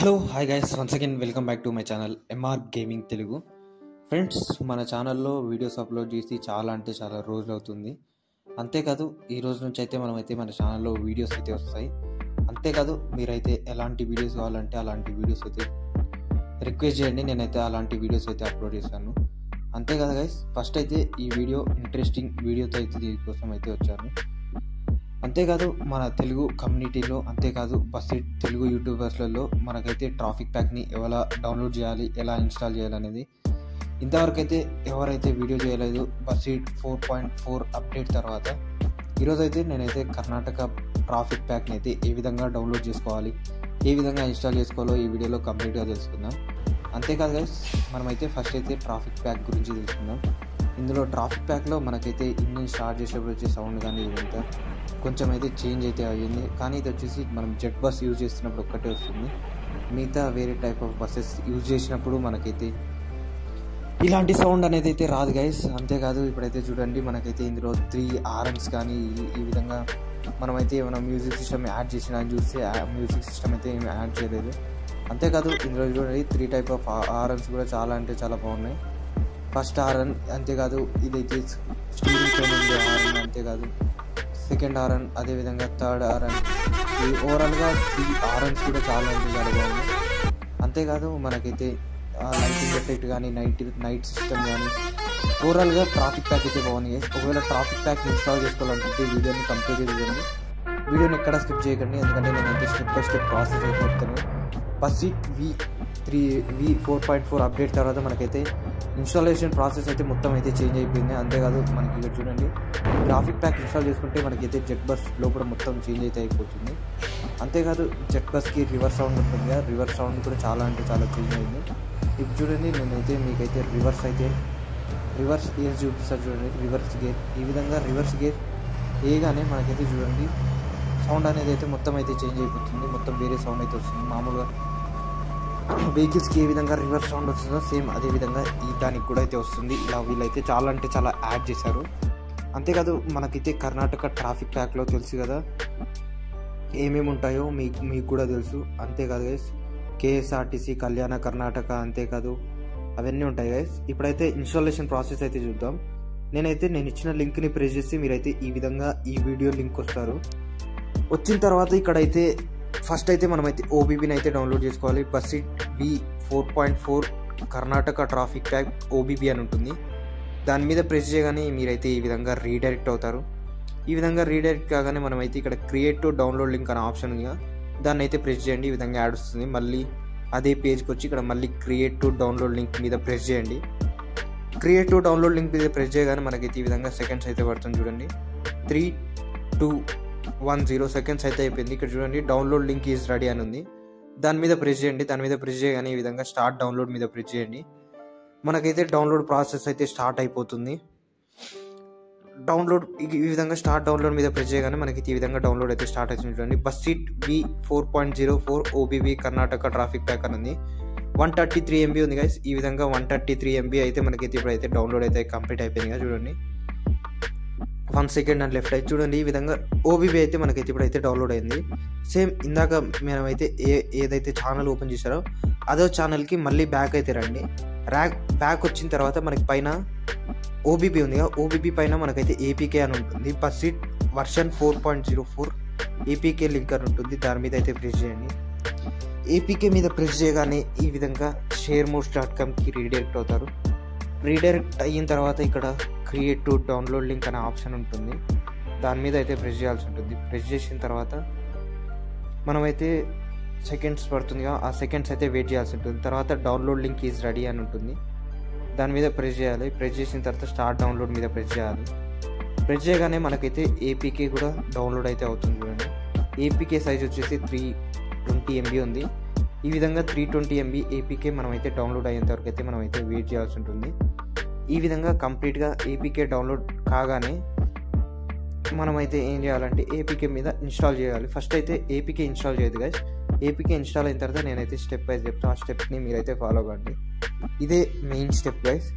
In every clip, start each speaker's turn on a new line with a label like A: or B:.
A: Hello hi guys, once again welcome back to my channel MR gaming Telugu. Friends, మన ఛానల్లో videos upload చేసి చాలా రోజులు అవుతుంది. అంతేకాదు ఈ రోజు నుంచి అయితే మనమైతే మన ఛానల్లో వీడియోస్ అయితే వస్తాయి. అంతేకాదు మీరైతే ఎలాంటి వీడియోస్ కావాలంటే అలాంటి వీడియోస్ అయితే రిక్వెస్ట్ చేయండి, నేనైతే అలాంటి వీడియోస్ అయితే అప్లోడ్ చేశాను. అంతేకాదు గైస్, ఫస్ట్ అయితే ఈ వీడియో ఇంట్రెస్టింగ్ వీడియోతో అయితే దీనికోసం అయితే వచ్చాను. అంతేకాదు మన తెలుగు కమ్యూనిటీలో, అంతేకాదు బస్సీడ్ తెలుగు యూట్యూబర్స్లలో మనకైతే ట్రాఫిక్ ప్యాక్ని ఎలా డౌన్లోడ్ చేయాలి, ఎలా ఇన్స్టాల్ చేయాలనేది ఇంతవరకు అయితే ఎవరైతే వీడియో చేయలేదు. బస్సీడ్ 4.4 అప్డేట్ తర్వాత ఈరోజైతే నేనైతే కర్ణాటక ట్రాఫిక్ ప్యాక్ని అయితే ఏ విధంగా డౌన్లోడ్ చేసుకోవాలి, ఏ విధంగా ఇన్స్టాల్ చేసుకోవాలో ఈ వీడియోలో కంప్లీట్గా తెలుసుకుందాం. అంతేకాదు గైస్, మనమైతే ఫస్ట్ అయితే ట్రాఫిక్ ప్యాక్ గురించి తెలుసుకుందాం. ఇందులో ట్రాఫిక్ ప్యాక్లో మనకైతే ఇంజిన్ స్టార్ట్ చేసేప్పుడు వచ్చే సౌండ్ కానీ ఇదంతా కొంచెం అయితే చేంజ్ అయితే అయ్యింది. కానీ ఇది వచ్చేసి మనం జెట్ బస్ యూజ్ చేస్తున్నప్పుడు ఒక్కటే వస్తుంది. మిగతా వేరే టైప్ ఆఫ్ బస్సెస్ యూజ్ చేసినప్పుడు మనకైతే ఇలాంటి సౌండ్ అనేది అయితే రాదు గైస్. అంతేకాదు ఇప్పుడైతే చూడండి, మనకైతే ఇందులో 3 RMs కానీ ఈ విధంగా మనమైతే ఏమైనా మ్యూజిక్ సిస్టమ్ యాడ్ చేసిన చూస్తే మ్యూజిక్ సిస్టమ్ అయితే ఏమి యాడ్ చేయలేదు. అంతేకాదు ఇందులో చూడండి 3 టైప్ ఆఫ్ RMs కూడా చాలా బాగున్నాయి. ఫస్ట్ హారన్, అంతేకాదు ఇదైతే స్టీరింగ్ పైన ఉండే హారన్, అంతేకాదు సెకండ్ హారన్, అదేవిధంగా థర్డ్ హారన్. ఈ ఓవరాల్గా 3 RMs కూడా చాలా బాగుంది. అంతేకాదు మనకైతే లైటింగ్ ఎఫెక్ట్ కానీ నైట్ సిస్టమ్ కానీ ఓవరాల్గా ట్రాఫిక్ ప్యాక్ అయితే బాగుంది. ఒకవేళ ట్రాఫిక్ ప్యాక్ ఇన్స్టాల్ చేసుకోవాలనుకుంటే వీడియోని కంప్లీట్ చేయండి, వీడియోని ఎక్కడ స్కిప్ చేయకండి, ఎందుకంటే నేనైతే స్టెప్ బై స్టెప్ ప్రాసెస్ అయితే చెప్తాను. బస్సీడ్ V 4.4 అప్డేట్ తర్వాత మనకైతే ఇన్స్టాలేషన్ ప్రాసెస్ అయితే మొత్తం అయితే చేంజ్ అయిపోయింది. అంతేకాదు మనకి ఇక్కడ చూడండి, ట్రాఫిక్ ప్యాక్ ఇన్స్టాల్ చేసుకుంటే మనకైతే జెట్ బస్ లోపల మొత్తం చేంజ్ అయితే అయిపోతుంది. అంతేకాదు జెట్ బస్కి రివర్స్ సౌండ్ ఉంటుంది కదా, రివర్స్ సౌండ్ కూడా చాలా చేంజ్ అయింది. ఇప్పుడు చూడండి, నేనైతే మీకైతే రివర్స్ గేర్ చూపిస్తాను. చూడండి రివర్స్ గేర్, ఈ విధంగా రివర్స్ గేర్ వేయగానే మనకైతే చూడండి సౌండ్ అనేది అయితే మొత్తం అయితే చేంజ్ అయిపోతుంది. మొత్తం వేరే సౌండ్ అయితే వస్తుంది. మామూలుగా వెహికల్స్కి ఏ విధంగా రివర్స్ సౌండ్ వస్తుందో సేమ్ అదే విధంగా ఈ దానికి కూడా అయితే వస్తుంది. ఇలా వీళ్ళైతే చాలా యాడ్ చేశారు. అంతేకాదు మనకైతే కర్ణాటక ట్రాఫిక్ ప్యాక్లో తెలుసు కదా ఏమేమి ఉంటాయో మీకు కూడా తెలుసు. అంతేకాదు గైస్, KSRTC, కళ్యాణ కర్ణాటక, అంతేకాదు అవన్నీ ఉంటాయి గైస్. ఇప్పుడైతే ఇన్స్టాలేషన్ ప్రాసెస్ అయితే చూద్దాం. నేను ఇచ్చిన లింక్ని ప్రెస్ చేసి మీరైతే ఈ విధంగా ఈ వీడియో లింక్ వస్తారు. వచ్చిన తర్వాత ఇక్కడైతే ఫస్ట్ అయితే మనమైతే OBBని అయితే డౌన్లోడ్ చేసుకోవాలి. బస్సీడ్ V 4.4 Karnataka traffic pack OBB అని ఉంటుంది. దాని మీద ప్రెస్ చేయగానే మీరైతే ఈ విధంగా రీడైరెక్ట్ అవుతారు. ఈ విధంగా రీడైరెక్ట్ కాగానే మనమైతే ఇక్కడ క్రియేట్ టు డౌన్లోడ్ లింక్ అనే ఆప్షన్ ఉందిగా, దాన్ని అయితే ప్రెస్ చేయండి. ఈ విధంగా యాడ్ వస్తుంది. మళ్ళీ అదే పేజ్కి వచ్చి ఇక్కడ మళ్ళీ క్రియేట్ టు డౌన్లోడ్ లింక్ మీద ప్రెస్ చేయండి. క్రియేట్ టు డౌన్లోడ్ లింక్ మీద ప్రెస్ చేయగానే మనకైతే ఈ విధంగా సెకండ్స్ అయితే పడుతుంది. చూడండి 3, 2, 1, 0 సెకండ్స్ అయితే అయిపోయింది. ఇక్కడ చూడండి డౌన్లోడ్ లింక్ ఈజ్ రెడీ అని ఉంది. దాని మీద ప్రెస్ చేయండి. దాని మీద ప్రెస్ చేయగానే ఈ విధంగా స్టార్ట్ డౌన్లోడ్ మీద ప్రెస్ చేయండి. మనకైతే డౌన్లోడ్ ప్రాసెస్ అయితే స్టార్ట్ అయిపోతుంది. డౌన్లోడ్ ఈ విధంగా స్టార్ట్ డౌన్లోడ్ మీద ప్రెస్ చేయగానే మనకి ఈ విధంగా డౌన్లోడ్ అయితే స్టార్ట్ అవుతుంది. చూడండి బస్సీడ్ V 4.04 OBB Karnataka traffic pack అని ఉంది. 133 MB ఉంది గైస్. ఈ విధంగా 133 MB అయితే మనకైతే ఇప్పుడైతే డౌన్లోడ్ అయితే కంప్లీట్ అయిపోయింది కదా. చూడండి 1 సెకండ్ అండ్ లెఫ్ట్ అయితే చూడండి, ఈ విధంగా OBB అయితే మనకైతే ఇప్పుడైతే డౌన్లోడ్ అయింది. సేమ్ ఇందాక మనమైతే ఏదైతే ఛానల్ ఓపెన్ చేశారో అదో ఛానల్కి మళ్ళీ బ్యాక్ అయితే రండి. బ్యాక్ వచ్చిన తర్వాత మనకి పైన OBB ఉందిగా, OBB పైన మనకైతే APK అని ఉంటుంది. బస్సీడ్ వర్షన్ 4.04 APK లింక్ అని ఉంటుంది. దాని మీద అయితే ప్రెస్ చేయండి. APK మీద ప్రెస్ చేయగానే ఈ విధంగా sharemos.comకి రీడైరెక్ట్ అవుతారు. రీడైరెక్ట్ అయిన తర్వాత ఇక్కడ క్రియేట్ టు డౌన్లోడ్ లింక్ అనే ఆప్షన్ ఉంటుంది. దాని మీద అయితే ప్రెస్ చేయాల్సి ఉంటుంది. ప్రెస్ చేసిన తర్వాత మనమైతే సెకండ్స్ పడుతుందిగా, ఆ సెకండ్స్ అయితే వెయిట్ చేయాల్సి ఉంటుంది. తర్వాత డౌన్లోడ్ లింక్ ఈజ్ రెడీ అని ఉంటుంది. దాని మీద ప్రెస్ చేయాలి. ప్రెస్ చేసిన తర్వాత స్టార్ట్ డౌన్లోడ్ మీద ప్రెస్ చేయాలి. ప్రెస్ చేయగానే మనకైతే APK కూడా డౌన్లోడ్ అయితే అవుతుంది. చూడండి APK సైజ్ వచ్చేసి 320 MB ఉంది. ఈ విధంగా 320 MB APK మనమైతే డౌన్లోడ్ అయ్యేంత వరకు అయితే మనమైతే వెయిట్ చేయాల్సి ఉంటుంది. ఈ విధంగా కంప్లీట్గా APK డౌన్లోడ్ కాగానే మనమైతే ఏం చేయాలంటే APK మీద ఇన్స్టాల్ చేయాలి. ఫస్ట్ అయితే APK ఇన్స్టాల్ చేయదు గైస్. APK ఇన్స్టాల్ అయిన తర్వాత నేనైతే స్టెప్ వైజ్ చెప్తాను. ఆ స్టెప్ని మీరైతే ఫాలో అవ్వండి. ఇదే మెయిన్ స్టెప్ గైస్.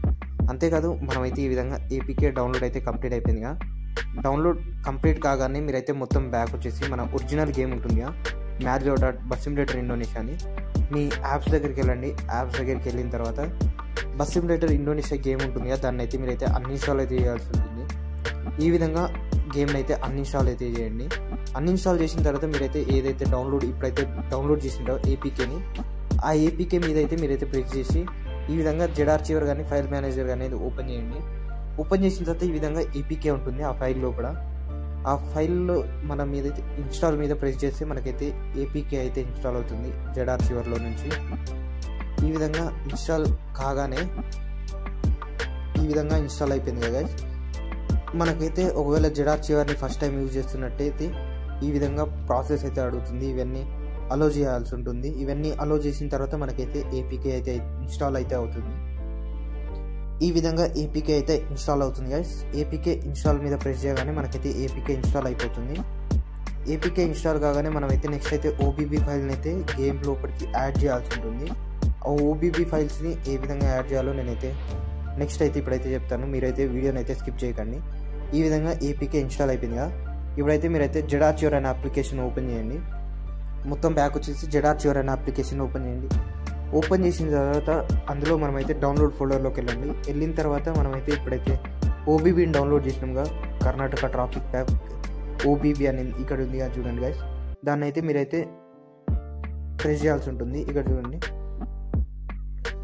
A: అంతేకాదు మనమైతే ఈ విధంగా APK డౌన్లోడ్ అయితే కంప్లీట్ అయిపోయిందిగా. డౌన్లోడ్ కంప్లీట్ కాగానే మీరైతే మొత్తం బ్యాక్ వచ్చేసి మన ఒరిజినల్ గేమ్ ఉంటుందిగా, మ్యారియో బస్ సిమ్యులేటర్ ఇండోనేషియా అని, మీ యాప్స్ దగ్గరికి వెళ్ళండి. యాప్స్ దగ్గరికి వెళ్ళిన తర్వాత బస్ సిమ్యులేటర్ ఇండోనేషియా గేమ్ ఉంటుంది కదా, దాన్ని అయితే మీరైతే అన్ఇన్స్టాల్ అయితే చేయాల్సి ఉంటుంది. ఈ విధంగా గేమ్ని అయితే అన్ఇన్స్టాల్ అయితే చేయండి. అన్ఇన్స్టాల్ చేసిన తర్వాత మీరైతే ఏదైతే ఇప్పుడైతే డౌన్లోడ్ చేసింటారో ఏపీకేని, ఆ ఏపీకే మీద అయితే మీరైతే ప్రెస్ చేసి ఈ విధంగా జెడార్చివర్ కానీ ఫైల్ మేనేజర్ కానీ ఓపెన్ చేయండి. ఓపెన్ చేసిన తర్వాత ఈ విధంగా ఏపీకే ఉంటుంది. ఆ ఫైల్ లోపల ఆ ఫైల్లో మనం మీదైతే ఇన్స్టాల్ మీద ప్రెస్ చేస్తే మనకైతే ఏపీకే అయితే ఇన్స్టాల్ అవుతుంది జెడార్చివర్లో నుంచి. ఈ విధంగా ఇన్స్టాల్ కాగానే ఈ విధంగా ఇన్స్టాల్ అయిపోయింది కదా గైస్. మనకైతే ఒకవేళ జెడార్చివర్ని ఫస్ట్ టైం యూజ్ చేస్తున్నట్టయితే ఈ విధంగా ప్రాసెస్ అయితే అడుగుతుంది. ఇవన్నీ అలో చేయాల్సి ఉంటుంది. ఇవన్నీ అలో చేసిన తర్వాత మనకైతే ఏపీకే అయితే ఇన్స్టాల్ అయితే అవుతుంది. ఈ విధంగా ఏపీకే అయితే ఇన్స్టాల్ అవుతుంది గైస్. ఏపీకే ఇన్స్టాల్ మీద ప్రెస్ చేయగానే మనకైతే ఏపీకే ఇన్స్టాల్ అయిపోతుంది. ఏపీకే ఇన్స్టాల్ కాగానే మనమైతే నెక్స్ట్ అయితే ఓబీబీ ఫైల్ని అయితే గేమ్ లోపలికి యాడ్ చేయాల్సి ఉంటుంది. ఆ ఓబీబీ ఫైల్స్ని ఏ విధంగా యాడ్ చేయాలో నేనైతే నెక్స్ట్ అయితే ఇప్పుడైతే చెప్తాను. మీరైతే వీడియోని అయితే స్కిప్ చేయకండి. ఈ విధంగా ఏపీకే ఇన్స్టాల్ అయిపోయింది కదా. ఇప్పుడైతే మీరైతే జెడార్చివర్ అనే అప్లికేషన్ ఓపెన్ చేయండి. మొత్తం బ్యాక్ వచ్చేసి జెడార్చివర్ అనే అప్లికేషన్ ఓపెన్ చేయండి. ఓపెన్ చేసిన తర్వాత అందులో మనమైతే డౌన్లోడ్ ఫోల్డర్లోకి వెళ్ళండి. వెళ్ళిన తర్వాత మనమైతే ఇప్పుడైతే ఓబీబీని డౌన్లోడ్ చేసినాంగా, కర్ణాటక ట్రాఫిక్ ప్యాక్ ఓబీబీ అని ఇక్కడ ఉంది కదా చూడండి గైస్. దాన్ని అయితే మీరైతే ప్రెస్ చేయాల్సి ఉంటుంది. ఇక్కడ చూడండి,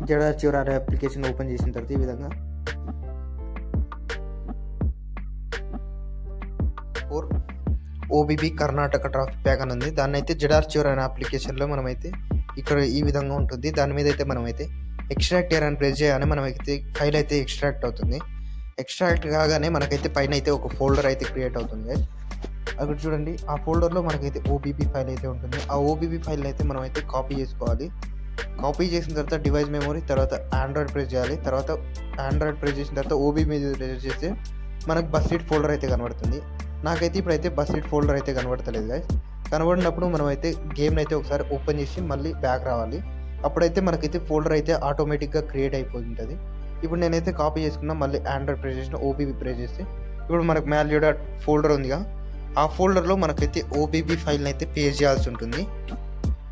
A: జెడార్చివర్ అనే అప్లికేషన్ ఓపెన్ చేసిన తర్వాత ఈ విధంగా ఓబీబీ కర్ణాటక ట్రాఫిక్ ప్యాక్ అని ఉంది. దాన్ని అయితే జెడార్చివర్ అనే అప్లికేషన్లో మనమైతే ఇక్కడ ఈ విధంగా ఉంటుంది. దాని మీద అయితే మనమైతే ఎక్స్ట్రాక్ట్ అని ప్రెస్ చేయగానే మనమైతే ఫైల్ అయితే ఎక్స్ట్రాక్ట్ అవుతుంది. ఎక్స్ట్రాక్ట్ కాగానే మనకైతే పైన అయితే ఒక ఫోల్డర్ అయితే క్రియేట్ అవుతుంది. అక్కడ చూడండి, ఆ ఫోల్డర్లో మనకైతే ఓబీబీ ఫైల్ అయితే ఉంటుంది. ఆ ఓబీబీ ఫైల్ అయితే మనమైతే కాపీ చేసుకోవాలి. కాపీ చేసిన తర్వాత డివైస్ మెమరీ, తర్వాత ఆండ్రాయిడ్ ప్రెస్ చేయాలి. తర్వాత ఆండ్రాయిడ్ ప్రెస్ చేసిన తర్వాత ఓబీబీ మీద ప్రెస్ చేస్తే మనకు బస్సీట్ ఫోల్డర్ అయితే కనబడుతుంది. నాకైతే ఇప్పుడైతే బస్సీట్ ఫోల్డర్ అయితే కనబడతలేదు గైస్. కనబడినప్పుడు మనమైతే గేమ్ని అయితే ఒకసారి ఓపెన్ చేసి మళ్ళీ బ్యాక్ రావాలి. అప్పుడైతే మనకైతే ఫోల్డర్ అయితే ఆటోమేటిక్గా క్రియేట్ అయిపోయి ఉంటుంది. ఇప్పుడు నేనైతే కాపీ చేసుకున్నా, మళ్ళీ ఆండ్రాయిడ్ ప్రెస్ చేసిన ఓబీబీ ప్రెస్ చేస్తే ఇప్పుడు మనకు మ్యాల్యూడా ఫోల్డర్ ఉందిగా, ఆ ఫోల్డర్లో మనకైతే ఓబీబీ ఫైల్ని అయితే పేస్ట్ చేయాల్సి ఉంటుంది.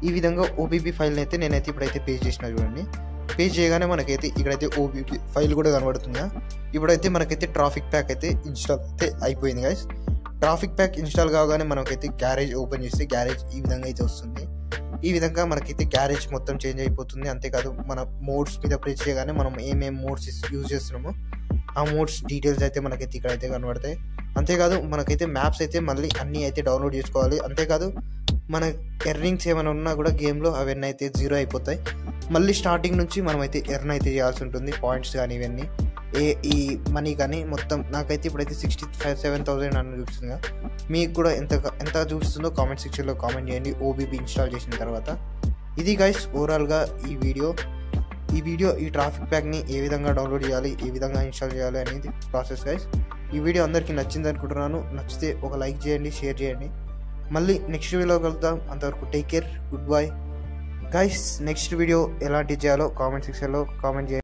A: ఈ విధంగా ఓబీబీ ఫైల్ని అయితే నేనైతే ఇప్పుడైతే పేస్ట్ చేసిన చూడండి. పేస్ట్ చేయగానే మనకైతే ఇక్కడైతే ఓబీబీ ఫైల్ కూడా కనబడుతుందిగా. ఇప్పుడైతే మనకైతే ట్రాఫిక్ ప్యాక్ అయితే ఇన్స్టాల్ అయితే అయిపోయింది గైస్. ట్రాఫిక్ ప్యాక్ ఇన్స్టాల్ కాగానే మనకైతే గ్యారేజ్ ఓపెన్ చేస్తే గ్యారేజ్ ఈ విధంగా అయితే వస్తుంది. ఈ విధంగా మనకైతే గ్యారేజ్ మొత్తం చేంజ్ అయిపోతుంది. అంతేకాదు మన మోడ్స్ మీద ప్రెస్ చేయగానే మనం ఏమేమి మోడ్స్ యూజ్ చేస్తున్నామో ఆ మోడ్స్ డీటెయిల్స్ అయితే మనకైతే ఇక్కడైతే కనబడతాయి. అంతేకాదు మనకైతే మ్యాప్స్ అయితే మళ్ళీ అన్నీ అయితే డౌన్లోడ్ చేసుకోవాలి. అంతేకాదు మన ఎర్నింగ్స్ ఏమైనా ఉన్నా కూడా గేమ్లో అవన్నీ అయితే జీరో అయిపోతాయి. మళ్ళీ స్టార్టింగ్ నుంచి మనమైతే ఎర్న్ అయితే చేయాల్సి ఉంటుంది. పాయింట్స్ కానీ ఇవన్నీ ఈ మనీ కానీ మొత్తం నాకైతే ఇప్పుడైతే 67,000 అని చూపిస్తుంది. మీకు కూడా ఎంత చూపిస్తుందో కామెంట్ సెక్షన్లో కామెంట్ చేయండి ఓబీబీ ఇన్స్టాల్ చేసిన తర్వాత. ఇది గైస్ ఓవరాల్గా ఈ వీడియో ఈ ట్రాఫిక్ ప్యాక్ని ఏ విధంగా డౌన్లోడ్ చేయాలి, ఏ విధంగా ఇన్స్టాల్ చేయాలి అనేది ప్రాసెస్ గైస్. ఈ వీడియో అందరికీ నచ్చింది అనుకుంటున్నాను. నచ్చితే ఒక లైక్ చేయండి, షేర్ చేయండి. మళ్ళీ నెక్స్ట్ వీడియోలో కలుద్దాం. అంతవరకు take care, good bye guys. Next video ఎలాంటి చేయాలో కామెంట్ సెక్షన్లో కామెంట్ చేయండి.